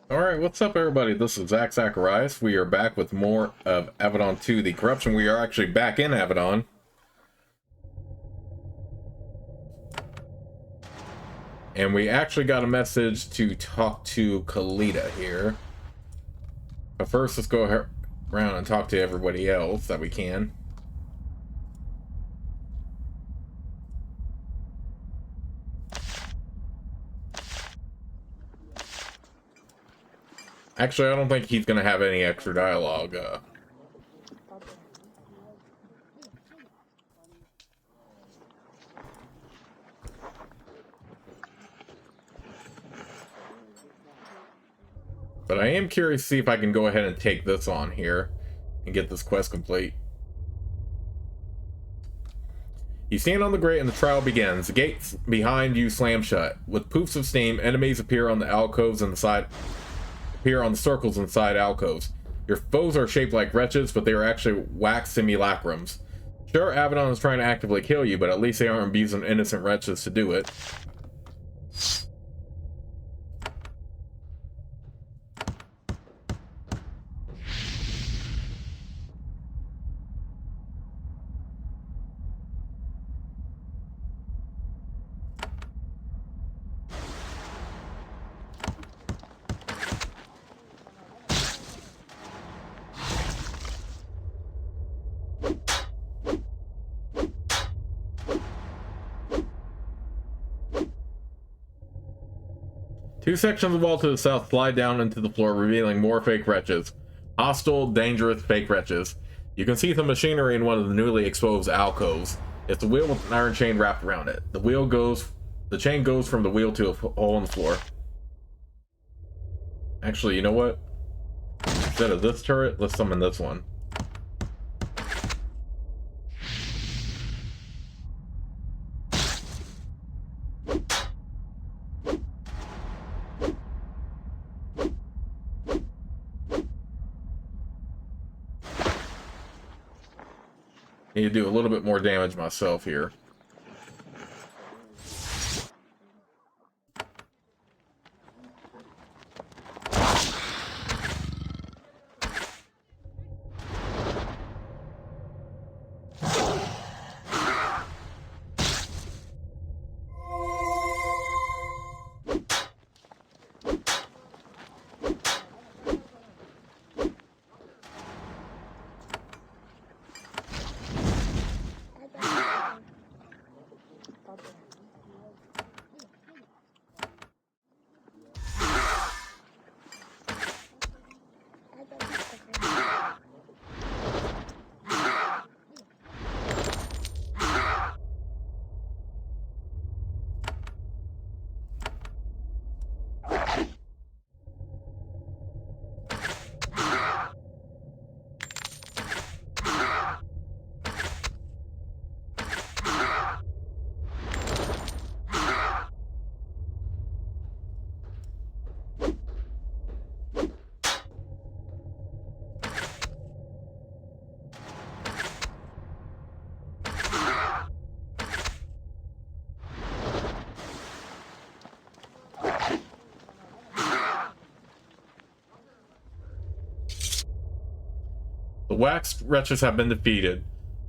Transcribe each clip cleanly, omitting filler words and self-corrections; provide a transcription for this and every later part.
Alright, what's up everybody? This is Zacharias. We are back with more of Avadon 2, The Corruption. We are actually back in Avadon. And we actually got a message to talk to Kalita here. But first, let's go around and talk to everybody else that we can. Actually, I don't think he's going to have any extra dialogue. But I am curious to see if I can go ahead and take this on here and get this quest complete. You stand on the grate and the trial begins. The gates behind you slam shut. With poofs of steam, enemies appear on the alcoves and the side appear on the circles inside alcoves. Your foes are shaped like wretches, but they are actually wax simulacrums. Sure, Avadon is trying to actively kill you, but at least they aren't abusing innocent wretches to do it. Two sections of wall to the south slide down into the floor, revealing more fake wretches. Hostile, dangerous fake wretches. You can see the machinery in one of the newly exposed alcoves. It's a wheel with an iron chain wrapped around it. The chain goes from the wheel to a hole in the floor. Actually, you know what? Instead of this turret, let's summon this one. Need to do a little bit more damage myself here. The waxed wretches have been defeated.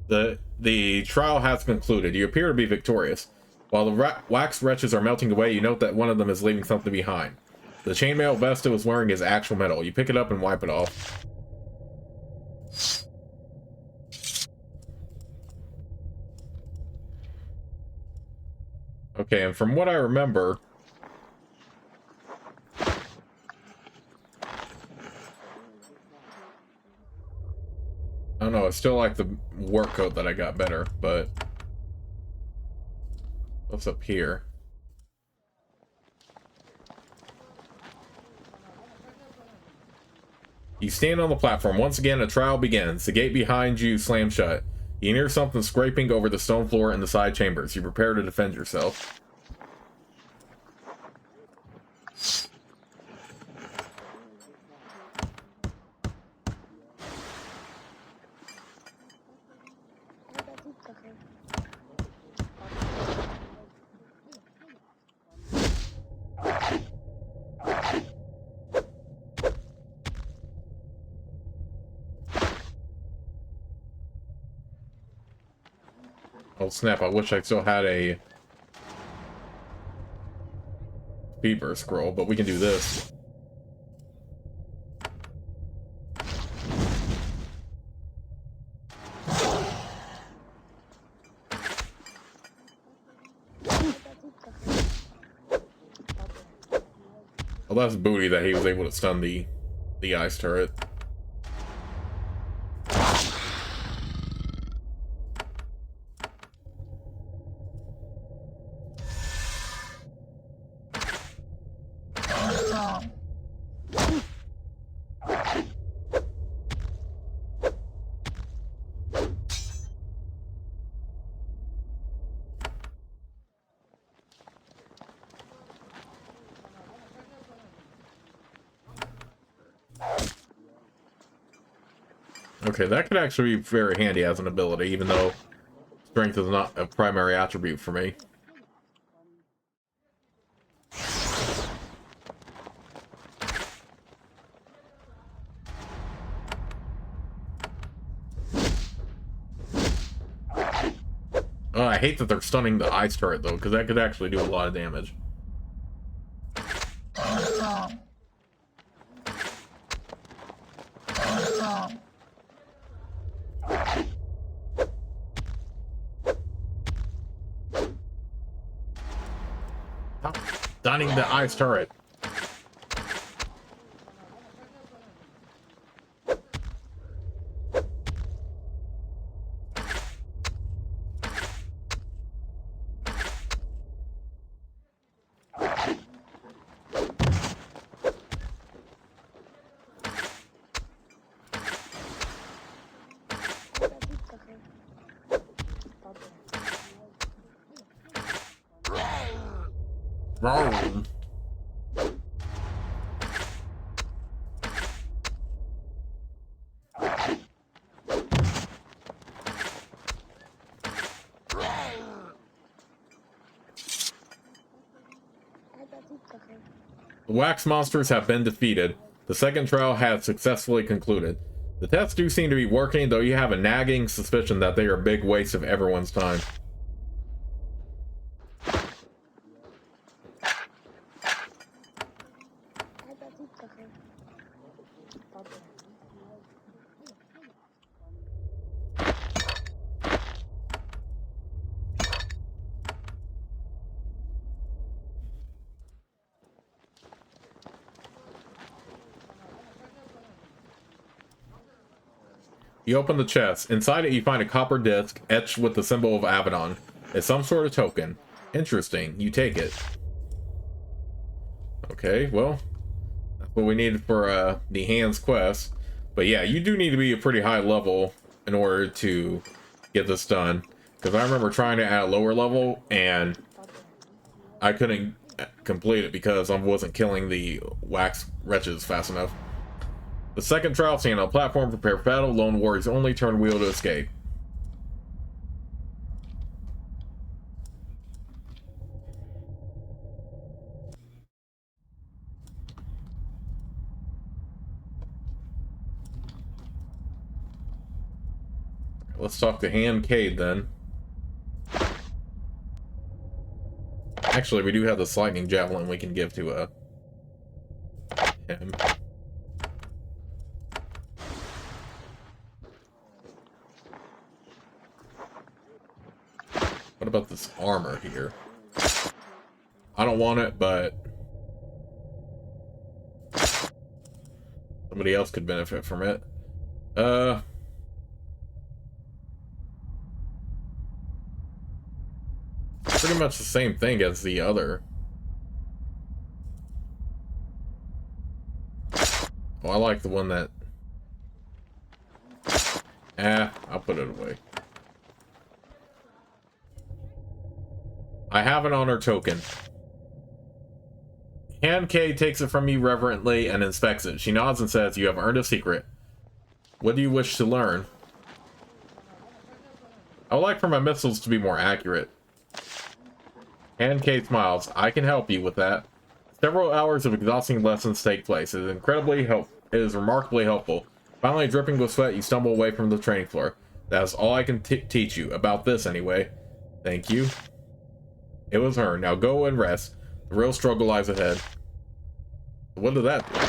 The trial has concluded. You appear to be victorious. While the waxed wretches are melting away, you note that one of them is leaving something behind. The chainmail vest it was wearing is actual metal. You pick it up and wipe it off. Okay, and from what I remember, I don't know, I still like the work coat that I got better, but what's up here? You stand on the platform. Once again, a trial begins. The gate behind you slams shut. You hear something scraping over the stone floor in the side chambers. You prepare to defend yourself. Oh snap, I wish I still had a Beaver scroll, but we can do this. Well, that's booty that he was able to stun the ice turret. Okay, that could actually be very handy as an ability, even though strength is not a primary attribute for me. Oh, I hate that they're stunning the ice turret, though, because that could actually do a lot of damage. Stunning the ice turret. Wrong. The wax monsters have been defeated. The second trial has successfully concluded. The tests do seem to be working, though you have a nagging suspicion that they are a big waste of everyone's time. You open the chest. Inside it, you find a copper disc etched with the symbol of Avadon. It's some sort of token. Interesting. You take it. Okay, well, that's what we needed for the Hands quest. But yeah, you do need to be a pretty high level in order to get this done. Because I remember trying to at a lower level, and I couldn't complete it because I wasn't killing the wax wretches fast enough. The second trial scene on a platform, prepare for battle. Lone warriors only, turn wheel to escape. Let's talk to Han Cade then. Actually, we do have this lightning javelin we can give to him. What about this armor here? I don't want it, but somebody else could benefit from it. Pretty much the same thing as the other. Oh, I like the one that... I'll put it away. I have an honor token. Han K takes it from me reverently and inspects it. She nods and says, "You have earned a secret. What do you wish to learn?" I would like for my missiles to be more accurate. Han K smiles. "I can help you with that." Several hours of exhausting lessons take place. It is remarkably helpful. Finally, dripping with sweat, you stumble away from the training floor. That is all I can teach you. About this, anyway. Thank you. It was her. Now go and rest. The real struggle lies ahead. What did that do?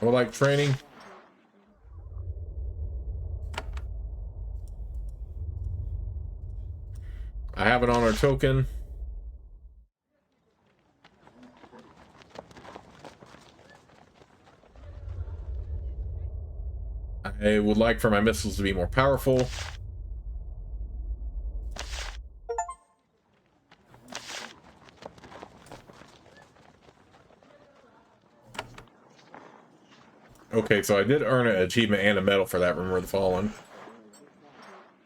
I would like training. I have it on our token. I would like for my missiles to be more powerful. Okay, so I did earn an achievement and a medal for that, Remember the Fallen.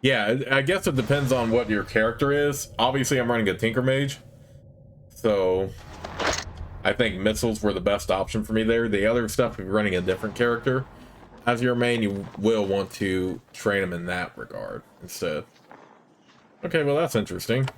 Yeah, I guess it depends on what your character is. Obviously, I'm running a Tinker Mage, so I think missiles were the best option for me there. The other stuff, if you're running a different character as your main, you will want to train them in that regard instead. Okay, well, that's interesting.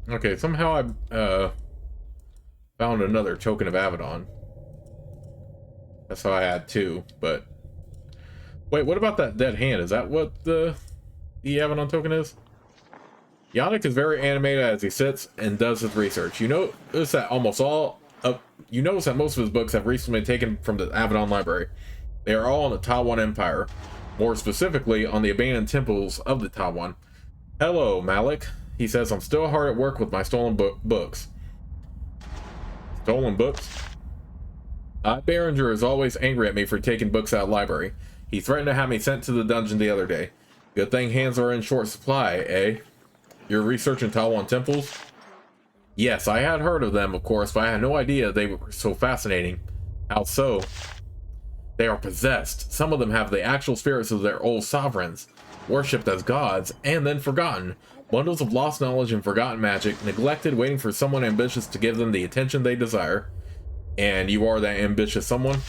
Okay, somehow I found another token of Avadon. That's how I had two, but wait, what about that dead hand? Is that what the Avadon token is? Yannick is very animated as he sits and does his research. You notice that most of his books have recently been taken from the Avadon library. They are all on the Tawan Empire, more specifically on the abandoned temples of the Tawan. Hello, Malik. He says, I'm still hard at work with my stolen books. Stolen books? Behringer is always angry at me for taking books out of the library. He threatened to have me sent to the dungeon the other day. Good thing hands are in short supply, eh? You're researching Tawan temples? Yes, I had heard of them, of course, but I had no idea they were so fascinating. How so? They are possessed. Some of them have the actual spirits of their old sovereigns, worshipped as gods, and then forgotten. Bundles of lost knowledge and forgotten magic, neglected, waiting for someone ambitious to give them the attention they desire. And you are that ambitious someone?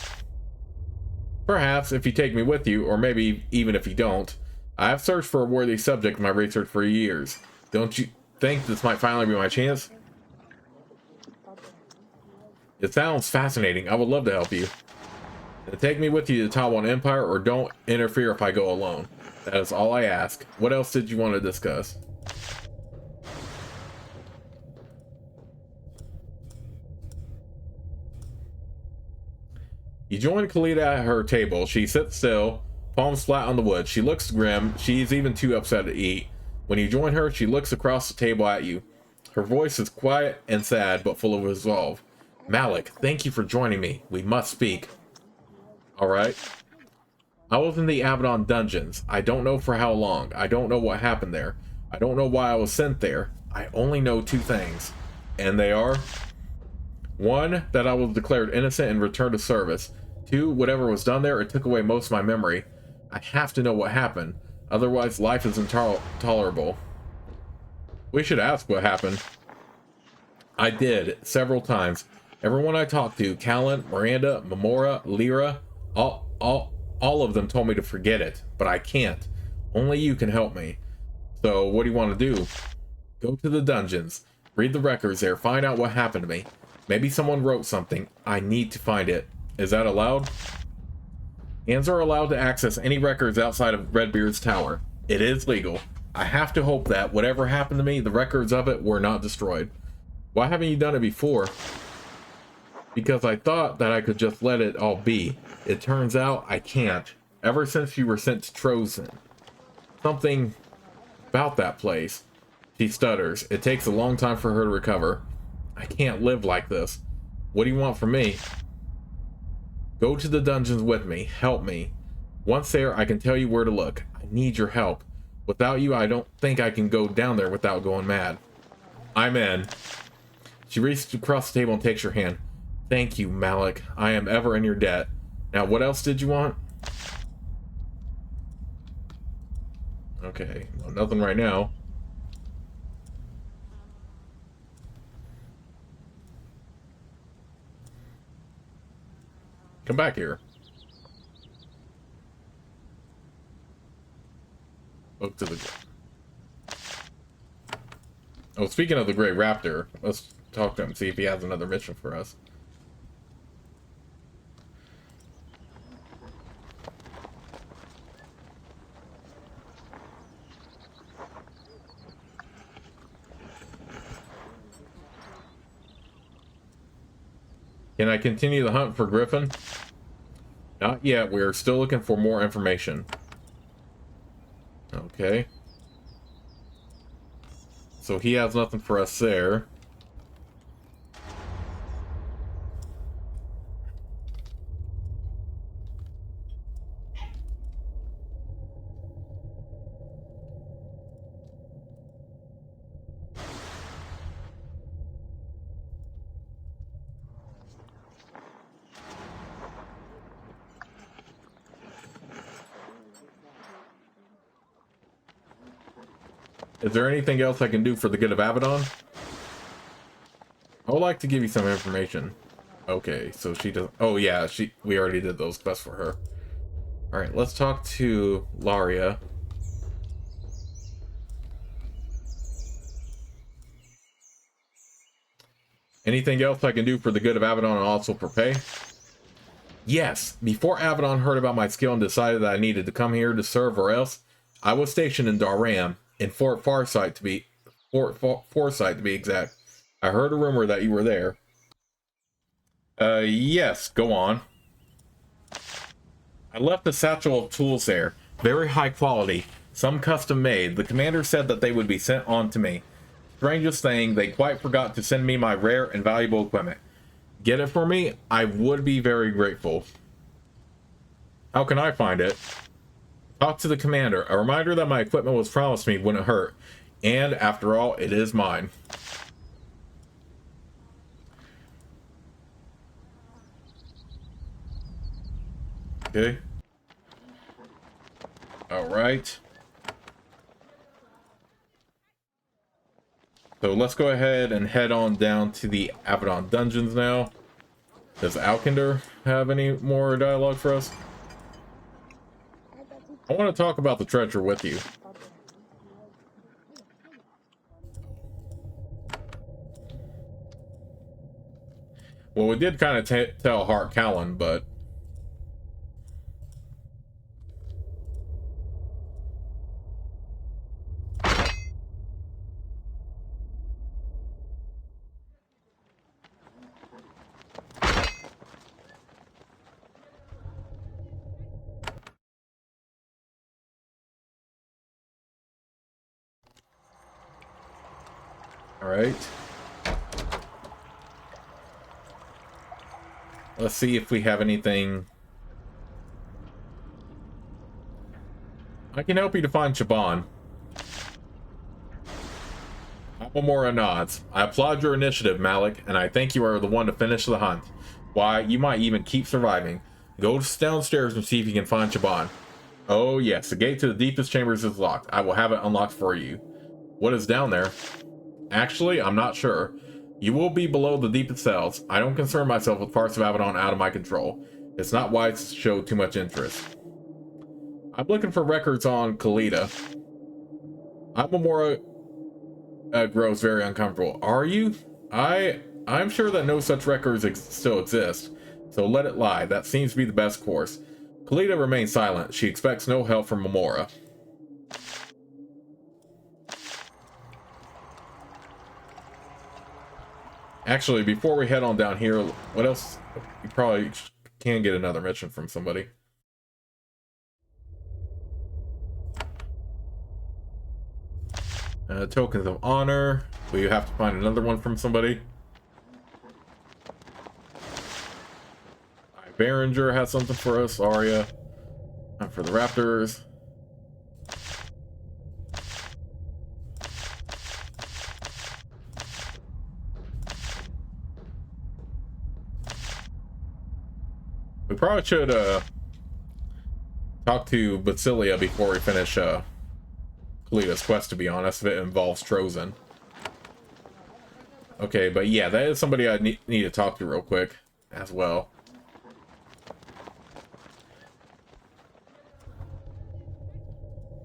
Perhaps, if you take me with you, or maybe even if you don't. I have searched for a worthy subject in my research for years. Don't you think this might finally be my chance? It sounds fascinating. I would love to help you. Take me with you to the Tawan Empire, or don't interfere if I go alone. That is all I ask. What else did you want to discuss? You join Khalida at her table. She sits still, palms flat on the wood. She looks grim. She's even too upset to eat. When you join her, she looks across the table at you. Her voice is quiet and sad, but full of resolve. Malik, thank you for joining me. We must speak. Alright. I was in the Avadon dungeons. I don't know for how long. I don't know what happened there. I don't know why I was sent there. I only know two things. And they are: one, that I was declared innocent and returned to service. Two, whatever was done there, it took away most of my memory. I have to know what happened. Otherwise, life is intolerable. We should ask what happened. I did, several times. Everyone I talked to, Callan, Miranda, Memora, Lyra, all of them told me to forget it, but I can't. Only you can help me. So, what do you want to do? Go to the dungeons. Read the records there. Find out what happened to me. Maybe someone wrote something. I need to find it. Is that allowed? Hands are allowed to access any records outside of Redbeard's tower. It is legal. I have to hope that whatever happened to me, the records of it were not destroyed. Why haven't you done it before? Because I thought that I could just let it all be. It turns out I can't. Ever since you were sent to Trozen. Something about that place. She stutters. It takes a long time for her to recover. I can't live like this. What do you want from me? Go to the dungeons with me. Help me. Once there, I can tell you where to look. I need your help. Without you, I don't think I can go down there without going mad. I'm in. She reaches across the table and takes your hand. Thank you, Malik. I am ever in your debt. Now, what else did you want? Okay, well, nothing right now. Come back here. Look to the... Oh, speaking of the Great Raptor, let's talk to him, see if he has another mission for us. Can I continue the hunt for Griffin? Not yet. We are still looking for more information. Okay. So he has nothing for us there. Is there anything else I can do for the good of Avadon? I would like to give you some information. Okay, so she does... Oh yeah, we already did those quests for her. Alright, let's talk to Laria. Anything else I can do for the good of Avadon and also for pay? Yes, before Avadon heard about my skill and decided that I needed to come here to serve or else, I was stationed in Darram, in Fort Forsyth to be exact. I heard a rumor that you were there. Yes, go on. I left a satchel of tools there, very high quality, some custom made. The commander said that they would be sent on to me. Strangest thing, they quite forgot to send me my rare and valuable equipment. Get it for me? I would be very grateful. How can I find it? Talk to the commander. A reminder that my equipment was promised me wouldn't hurt. And, after all, it is mine. Okay. Alright. So let's go ahead and head on down to the Avadon dungeons now. Does Alkindar have any more dialogue for us? I want to talk about the treasure with you. Well, we did kind of tell Hart Callan, but... Alright. Let's see if we have anything. I can help you to find Chabon. Apamora nods. I applaud your initiative, Malik, and I think you are the one to finish the hunt. Why, you might even keep surviving. Go downstairs and see if you can find Chabon. Oh yes, the gate to the deepest chambers is locked. I will have it unlocked for you. What is down there? Actually, I'm not sure. You will be below the deepest cells. I don't concern myself with parts of Avadon out of my control. It's not wise to show too much interest. I'm looking for records on Kalita. Amamura grows very uncomfortable. Are you? I'm sure that no such records still exist. So let it lie. That seems to be the best course. Kalita remains silent. She expects no help from Amora. Actually, before we head on down here, what else? You probably can get another mission from somebody. Tokens of honor. Will you have to find another one from somebody? Behringer has something for us. Arya. And for the Raptors. We probably should talk to Basilia before we finish complete this quest, to be honest, if it involves Trozen. Okay, but yeah, that is somebody I need to talk to real quick as well.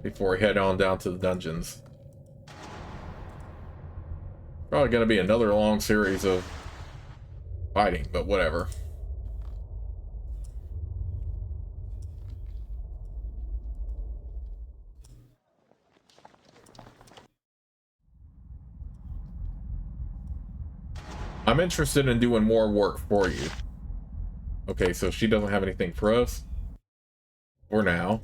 Before we head on down to the dungeons. Probably going to be another long series of fighting, but whatever. I'm interested in doing more work for you. Okay, so she doesn't have anything for us. For now.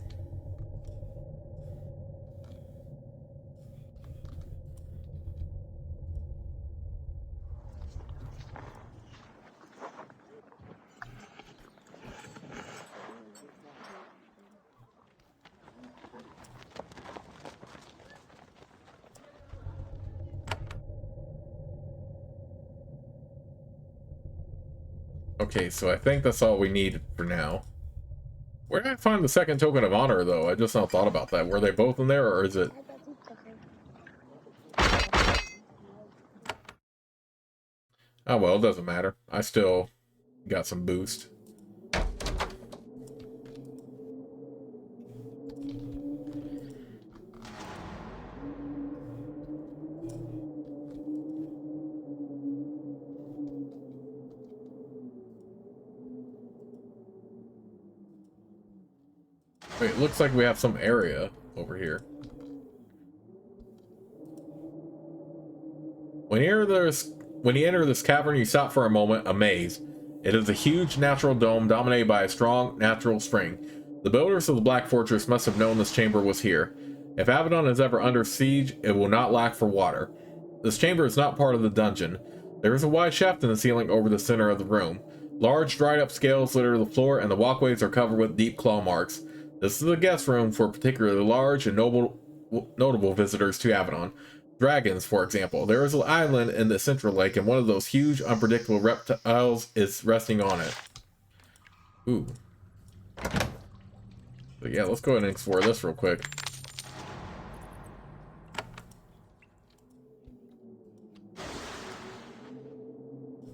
Okay, so I think that's all we need for now. Where did I find the second token of honor, though? I just not thought about that. Were they both in there, or is it... Oh, well, it doesn't matter. I still got some boost. Wait, it looks like we have some area over here. When you enter this cavern, you stop for a moment, amazed. It is a huge natural dome dominated by a strong natural spring. The builders of the Black Fortress must have known this chamber was here. If Avadon is ever under siege, it will not lack for water. This chamber is not part of the dungeon. There is a wide shaft in the ceiling over the center of the room. Large dried up scales litter the floor, and the walkways are covered with deep claw marks. This is a guest room for particularly large and notable visitors to Avadon. Dragons, for example. There is an island in the central lake, and one of those huge, unpredictable reptiles is resting on it. Ooh. But yeah, let's go ahead and explore this real quick.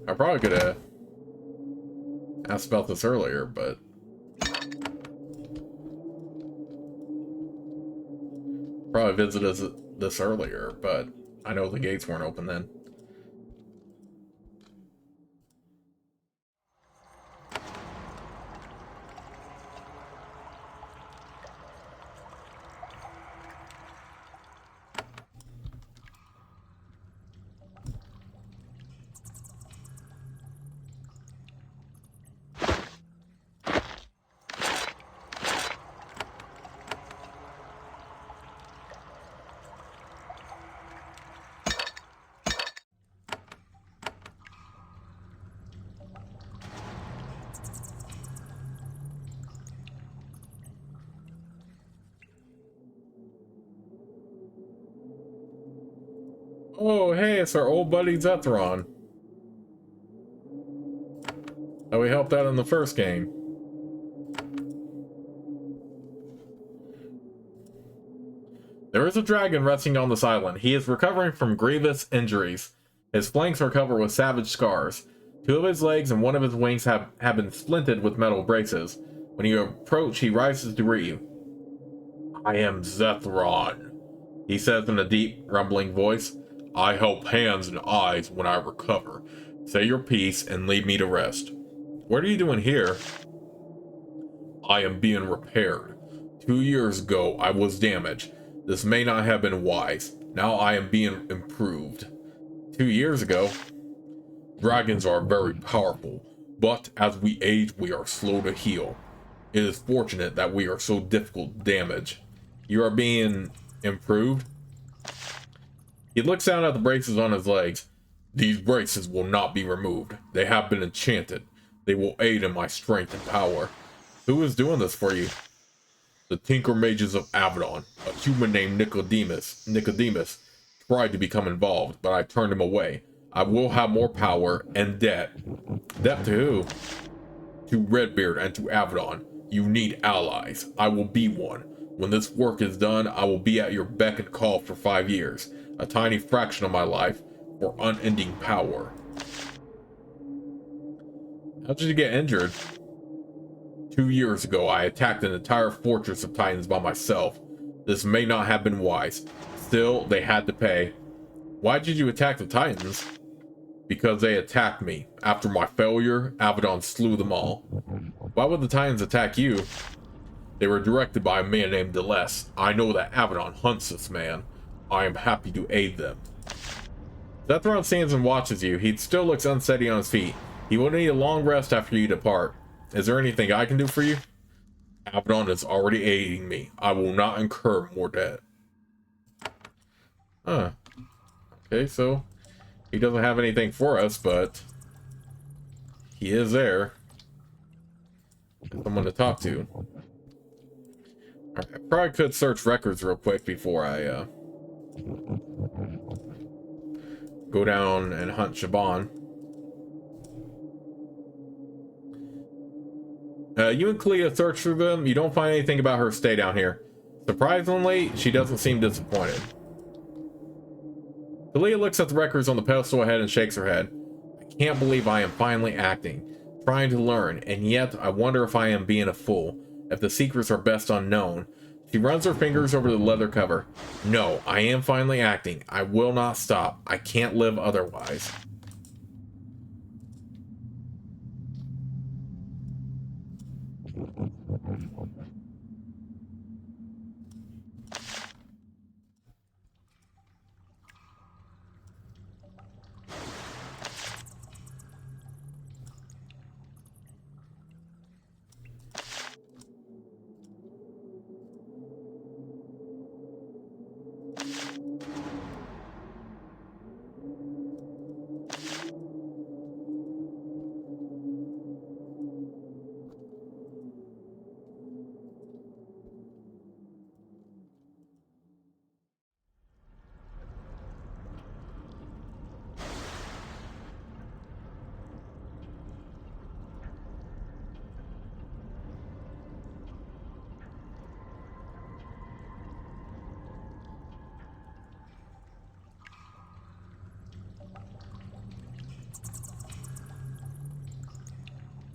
I probably could have asked about this earlier, but... Probably visited this earlier, but I know the gates weren't open then. Oh, hey, it's our old buddy Zethron. Oh, we helped out in the first game. There is a dragon resting on this island. He is recovering from grievous injuries. His flanks are covered with savage scars. 2 of his legs and 1 of his wings have been splinted with metal braces. When you approach, he rises to greet you. I am Zethron, he says in a deep, rumbling voice. I help hands and eyes when I recover. Say your piece and leave me to rest. What are you doing here? I am being repaired. 2 years ago, I was damaged. This may not have been wise. Now I am being improved. 2 years ago? Dragons are very powerful, but as we age, we are slow to heal. It is fortunate that we are so difficult to damage. You are being improved? He looks down at the braces on his legs. These braces will not be removed. They have been enchanted. They will aid in my strength and power. Who is doing this for you? The Tinker Mages of Avadon. A human named Nicodemus tried to become involved, but I turned him away. I will have more power and debt. Debt to who? To Redbeard and to Avadon. You need allies. I will be one. When this work is done, I will be at your beck and call for 5 years, a tiny fraction of my life, for unending power. How did you get injured? 2 years ago, I attacked an entire fortress of Titans by myself. This may not have been wise. Still, they had to pay. Why did you attack the Titans? Because they attacked me. After my failure, Avadon slew them all. Why would the Titans attack you? They were directed by a man named Delesse. I know that Avadon hunts this man. I am happy to aid them. Zethron stands and watches you. He still looks unsteady on his feet. He will need a long rest after you depart. Is there anything I can do for you? Avadon is already aiding me. I will not incur more debt. Huh. Okay, so he doesn't have anything for us, but he is there. Someone to talk to. I probably could search records real quick before I go down and hunt Chabon. You and Kalia search through them. You don't find anything about her stay down here. Surprisingly, she doesn't seem disappointed. Kalia looks at the records on the pedestal ahead and shakes her head. I can't believe I am finally acting, trying to learn, and yet I wonder if I am being a fool, if the secrets are best unknown. She runs her fingers over the leather cover. No, I am finally acting. I will not stop. I can't live otherwise.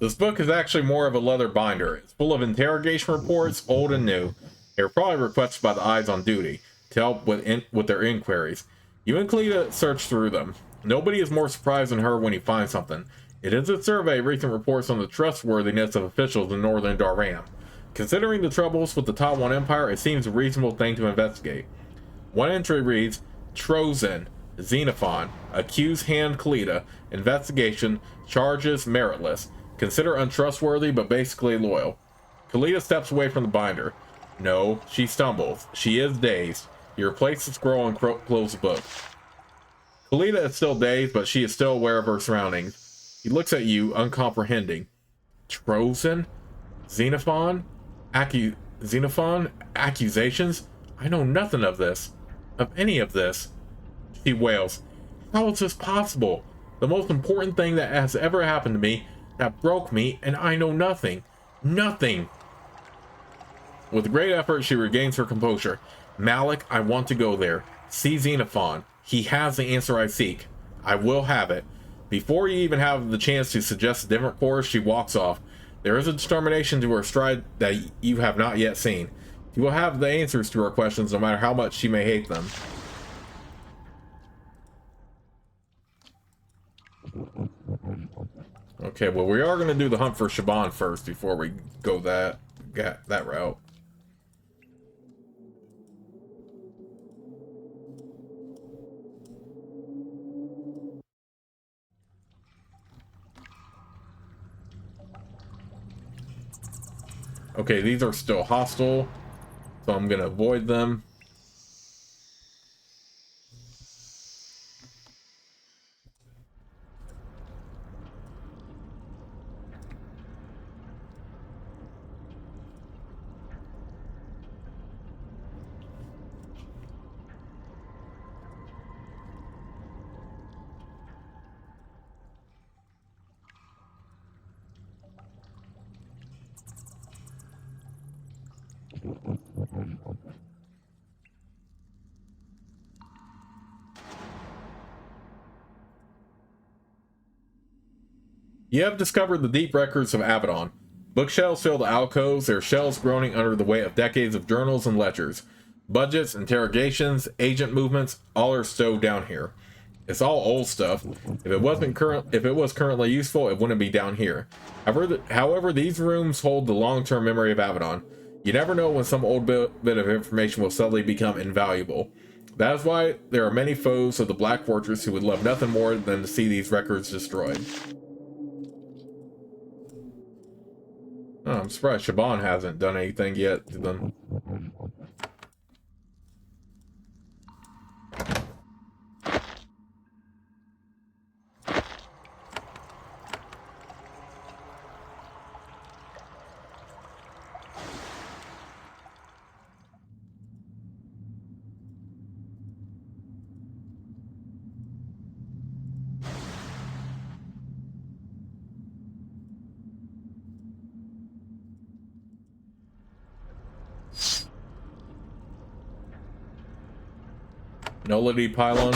This book is actually more of a leather binder. It's full of interrogation reports, old and new. They were probably requested by the eyes on duty to help with their inquiries. You and Cleta search through them. Nobody is more surprised than her when he finds something. It is a survey of recent reports on the trustworthiness of officials in northern Daram. Considering the troubles with the Taiwan Empire, it seems a reasonable thing to investigate. One entry reads, Trozen, Xenophon, accused hand Cleta, investigation, charges meritless. Consider untrustworthy, but basically loyal. Kalita steps away from the binder. No, she stumbles. She is dazed. You replace the scroll and close the book. Kalita is still dazed, but she is still aware of her surroundings. He looks at you, uncomprehending. Trozen? Xenophon? Xenophon? Accusations? I know nothing of this. Of any of this. She wails. How is this possible? The most important thing that has ever happened to me, that broke me, and I know nothing. Nothing. With great effort, she regains her composure. Malik, I want to go there. See Xenophon. He has the answer I seek. I will have it. Before you even have the chance to suggest a different course, she walks off. There is a determination to her stride that you have not yet seen. You will have the answers to her questions no matter how much she may hate them. Okay, well, we are going to do the hunt for Chabon first before we go that route. Okay, these are still hostile, so I'm going to avoid them. You have discovered the deep records of Avadon. Bookshelves fill the alcoves, their shelves groaning under the weight of decades of journals and ledgers. Budgets, interrogations, agent movements, all are stowed down here. It's all old stuff. If it was currently useful, it wouldn't be down here. However, these rooms hold the long-term memory of Avadon. You never know when some old bit of information will suddenly become invaluable. That is why there are many foes of the Black Fortress who would love nothing more than to see these records destroyed. Oh, I'm surprised Chabon hasn't done anything yet to them. Nullity pylon.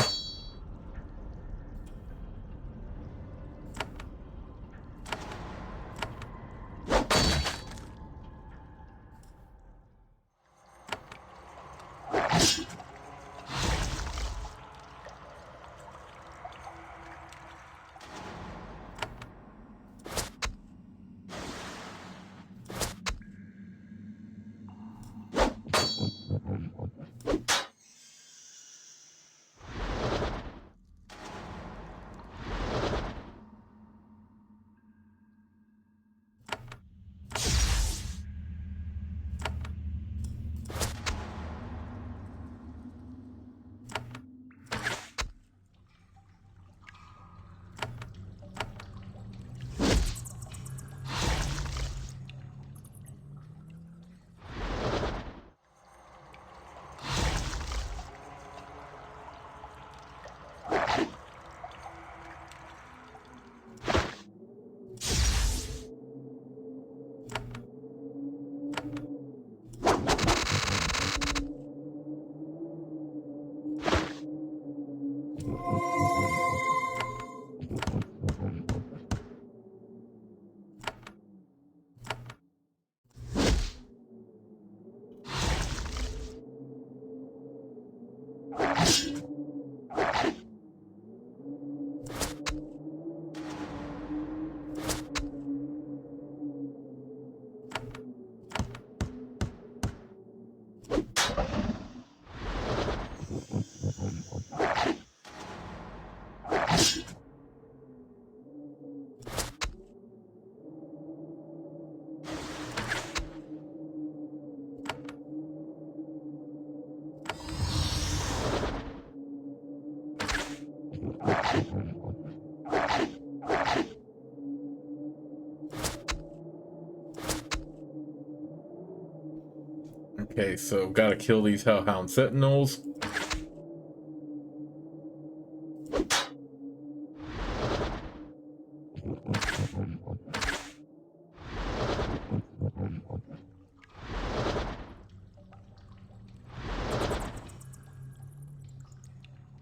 Okay, so gotta kill these Hellhound Sentinels.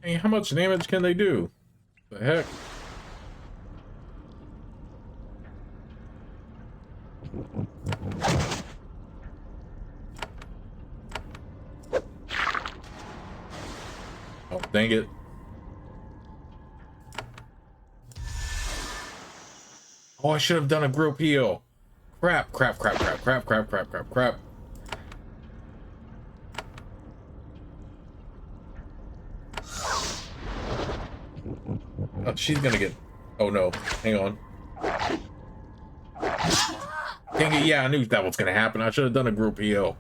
Hey, how much damage can they do? The heck? Oh, dang it. Oh, I should have done a group heal. Crap, crap, crap, crap, crap, crap, crap, crap, crap. Oh, she's gonna get... Oh no, hang on. Dang it, yeah, I knew that was gonna happen. I should have done a group heal.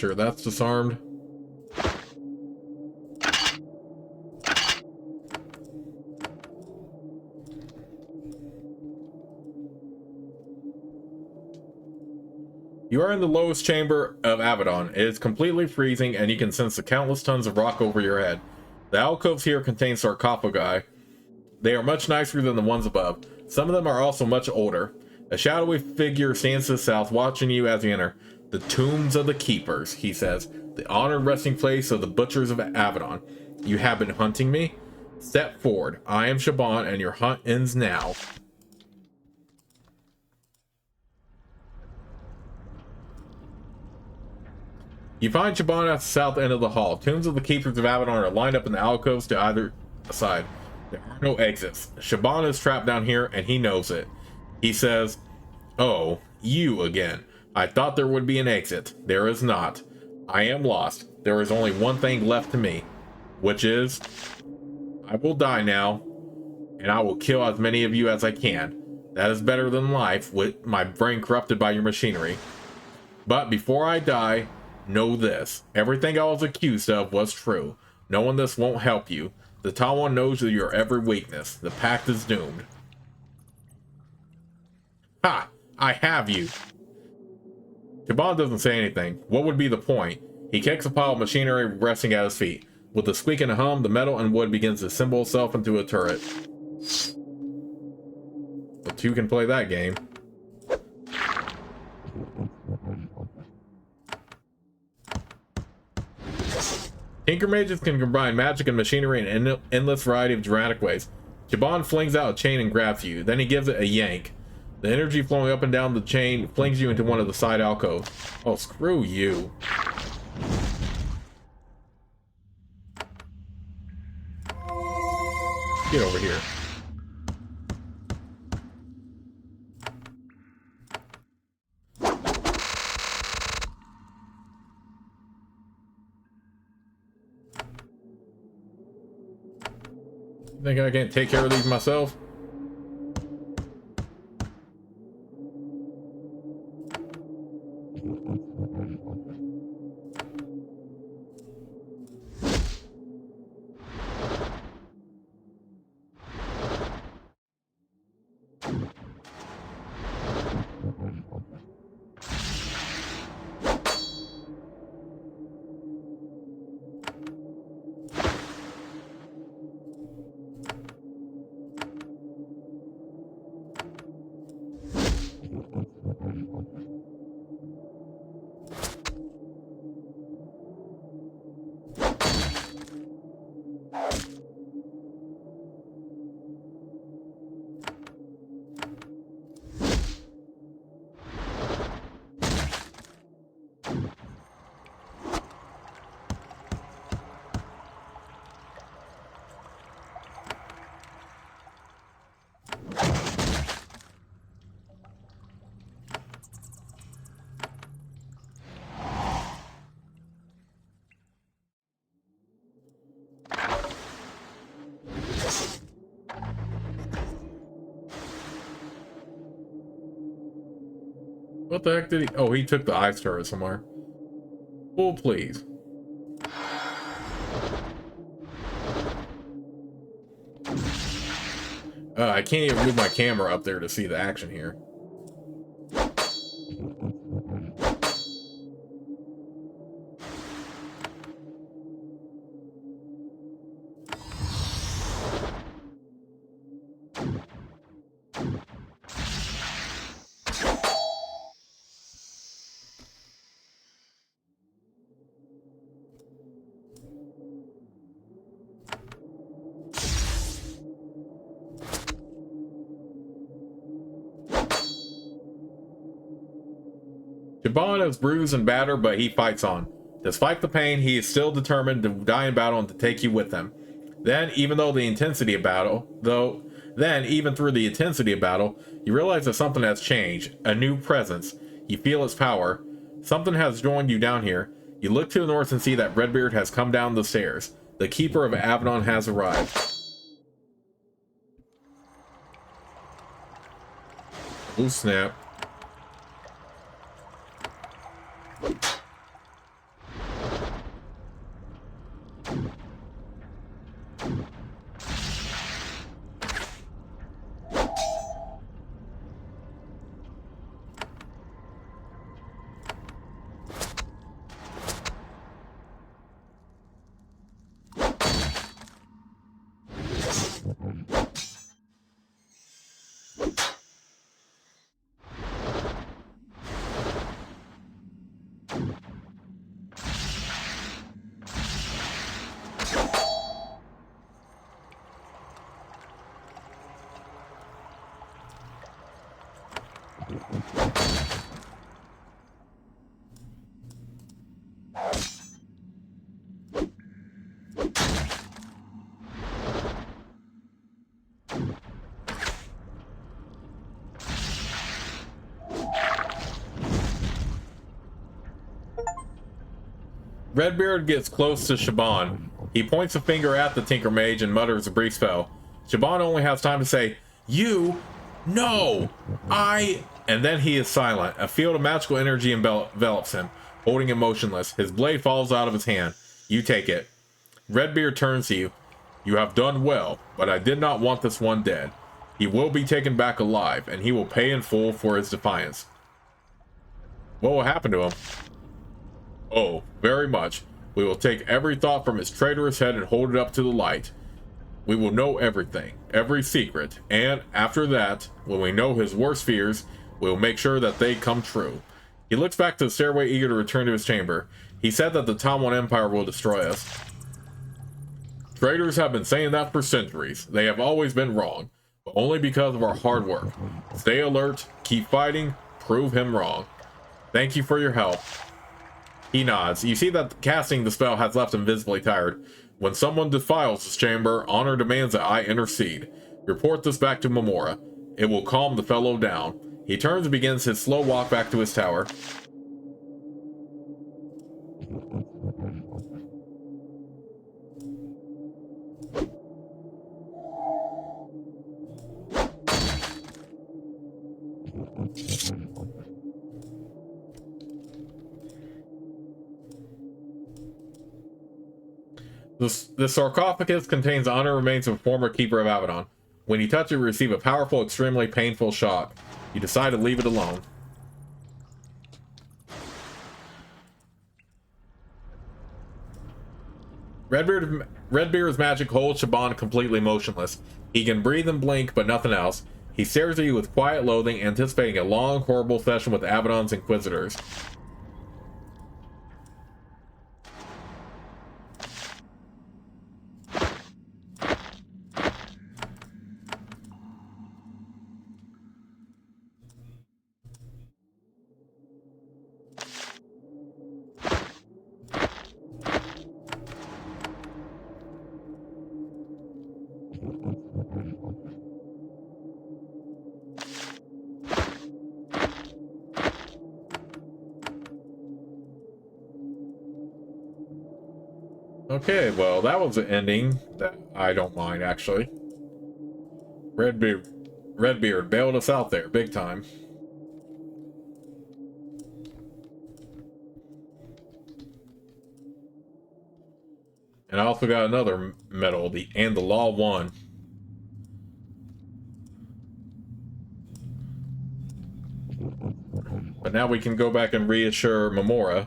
sure that's disarmed. You are in the lowest chamber of Avadon. It is completely freezing, and you can sense the countless tons of rock over your head. The alcoves here contain sarcophagi. They are much nicer than the ones above. Some of them are also much older. A shadowy figure stands to the south, watching you as you enter. The tombs of the keepers, he says. The honored resting place of the butchers of Avadon. You have been hunting me? Step forward. I am Chabon, and your hunt ends now. You find Chabon at the south end of the hall. Tombs of the keepers of Avadon are lined up in the alcoves to either side. There are no exits. Chabon is trapped down here, and he knows it. He says, "Oh, you again. I thought there would be an exit. There is not. I am lost. There is only one thing left to me, which is, I will die now, and I will kill as many of you as I can. That is better than life, with my brain corrupted by your machinery. But before I die, know this. Everything I was accused of was true. Knowing this won't help you. The Tall One knows your every weakness. The pact is doomed." Ha! I have you. Chabon doesn't say anything. What would be the point? He kicks a pile of machinery resting at his feet. With a squeak and a hum, the metal and wood begins to assemble itself into a turret. But two can play that game. Tinker mages can combine magic and machinery in an endless variety of dramatic ways. Chabon flings out a chain and grabs you. Then he gives it a yank. The energy flowing up and down the chain flings you into one of the side alcoves. Oh, screw you. Get over here. Think I can't take care of these myself? What the heck did he? Oh, he took the ice turret somewhere. Oh, please. I can't even move my camera up there to see the action here. Chabon is bruised and battered, but he fights on. Despite the pain, he is still determined to die in battle and to take you with him. Then, even through the intensity of battle, you realize that something has changed. A new presence. You feel its power. Something has joined you down here. You look to the north and see that Redbeard has come down the stairs. The Keeper of Avadon has arrived. Ooh, snap. Redbeard gets close to Chabon. He points a finger at the Tinker Mage and mutters a brief spell. Chabon only has time to say, "You? No! I..." And then he is silent. A field of magical energy envelops him, holding him motionless. His blade falls out of his hand. You take it. Redbeard turns to you. "You have done well, but I did not want this one dead. He will be taken back alive, and he will pay in full for his defiance." What will happen to him? "Oh, very much. We will take every thought from his traitorous head and hold it up to the light. We will know everything, every secret, and after that, when we know his worst fears, we will make sure that they come true." He looks back to the stairway, eager to return to his chamber. He said that the Chabon Empire will destroy us. Traitors have been saying that for centuries. They have always been wrong, but only because of our hard work. Stay alert, keep fighting, prove him wrong. Thank you for your help. He nods. You see that casting the spell has left him visibly tired. When someone defiles this chamber, honor demands that I intercede. Report this back to Mamora. It will calm the fellow down. He turns and begins his slow walk back to his tower. The sarcophagus contains the honor remains of a former keeper of Avadon. When you touch it, you receive a powerful, extremely painful shock. You decide to leave it alone. Redbeard's magic holds Chabon completely motionless. He can breathe and blink, but nothing else. He stares at you with quiet loathing, anticipating a long, horrible session with Avadon's Inquisitors. Okay, well, that was an ending that I don't mind, actually. Redbeard bailed us out there, big time. And I also got another medal, the Law won. But now we can go back and reassure Mamora.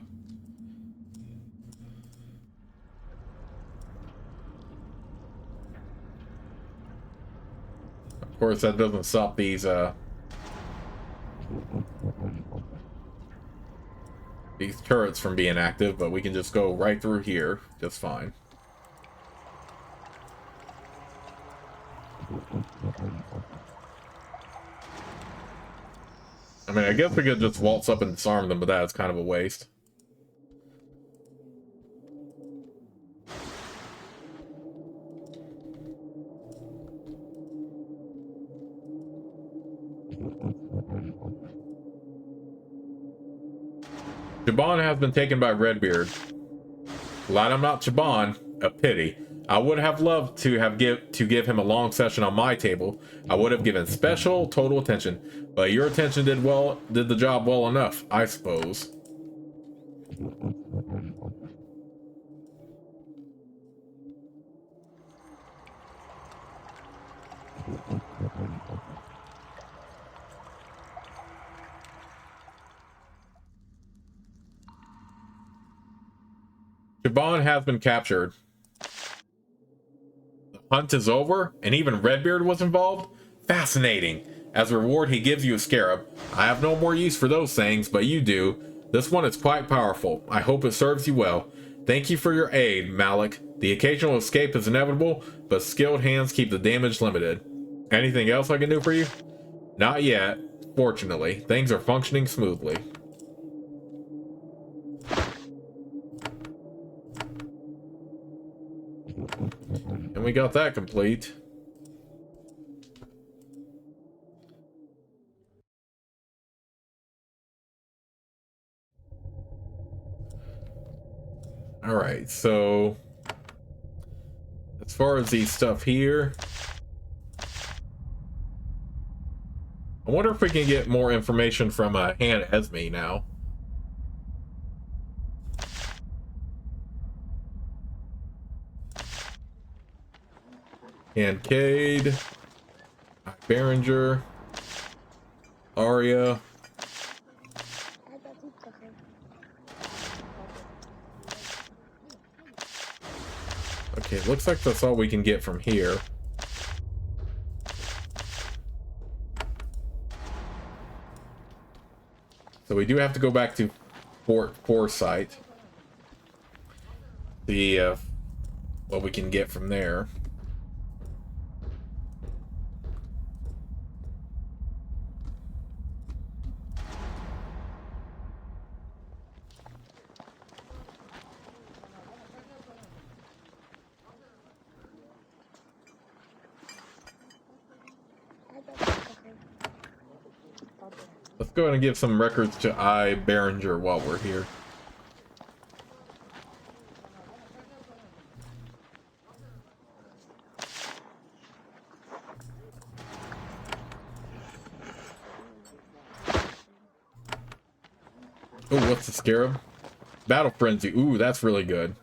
Of course, that doesn't stop these turrets from being active, but we can just go right through here just fine. I mean, I guess we could just waltz up and disarm them, but that's kind of a waste. Chabon has been taken by Redbeard. Glad I'm not Chabon. A pity. I would have loved to give him a long session on my table. I would have given special, total attention. But your attention did the job well enough, I suppose. Chabon has been captured. The hunt is over, and even Redbeard was involved? Fascinating. As a reward, he gives you a scarab. I have no more use for those things, but you do. This one is quite powerful. I hope it serves you well. Thank you for your aid, Malik. The occasional escape is inevitable, but skilled hands keep the damage limited. Anything else I can do for you? Not yet. Fortunately, things are functioning smoothly. And we got that complete. Alright, so as far as these stuff here, I wonder if we can get more information from Han Esme now. And Cade, Behringer, Arya. Okay, looks like that's all we can get from here. So we do have to go back to Fort Foresight. See what we can get from there. Let's go ahead and give some records to Behringer while we're here. Oh, what's the scarab? Battle Frenzy. Ooh, that's really good.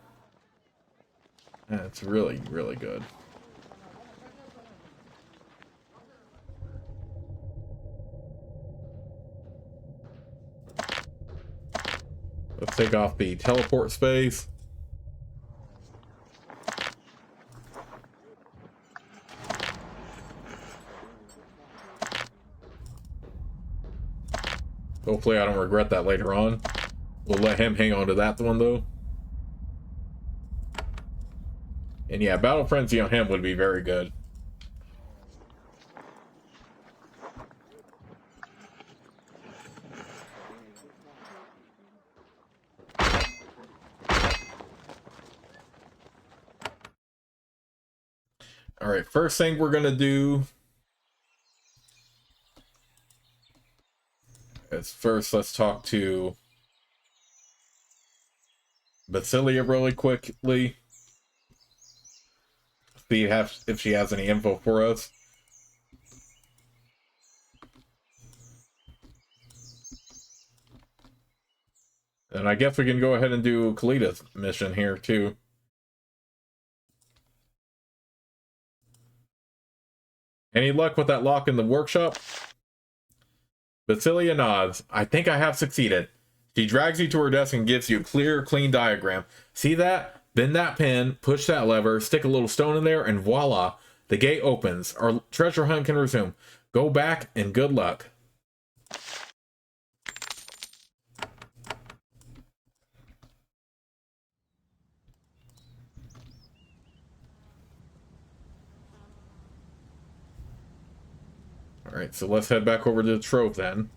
That's really, really good. Let's take off the teleport space. Hopefully I don't regret that later on. We'll let him hang on to that one though. And yeah, Battle Frenzy on him would be very good. Alright, first thing we're gonna do is first let's talk to Basilia really quickly. See if she has any info for us. And I guess we can go ahead and do Kalita's mission here too. Any luck with that lock in the workshop? Basilia nods. I think I have succeeded. She drags you to her desk and gives you a clear, clean diagram. See that? Bend that pin, push that lever, stick a little stone in there, and voila, the gate opens. Our treasure hunt can resume. Go back and good luck. Alright, so let's head back over to the Trove then.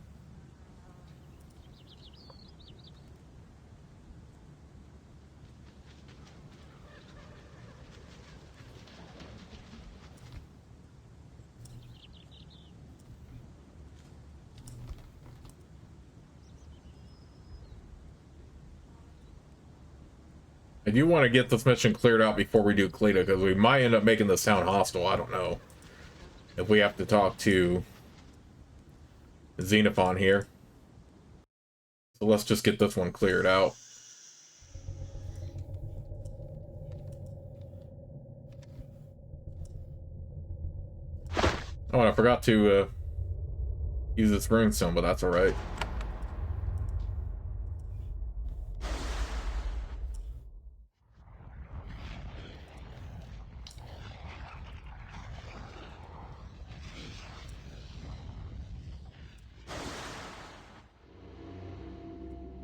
I do want to get this mission cleared out before we do Kalita, because we might end up making this town hostile, I don't know. If we have to talk to Xenophon here. So let's just get this one cleared out. Oh, and I forgot to use this runestone, but that's alright.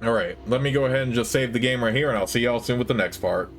Alright, let me go ahead and just save the game right here, and I'll see y'all soon with the next part.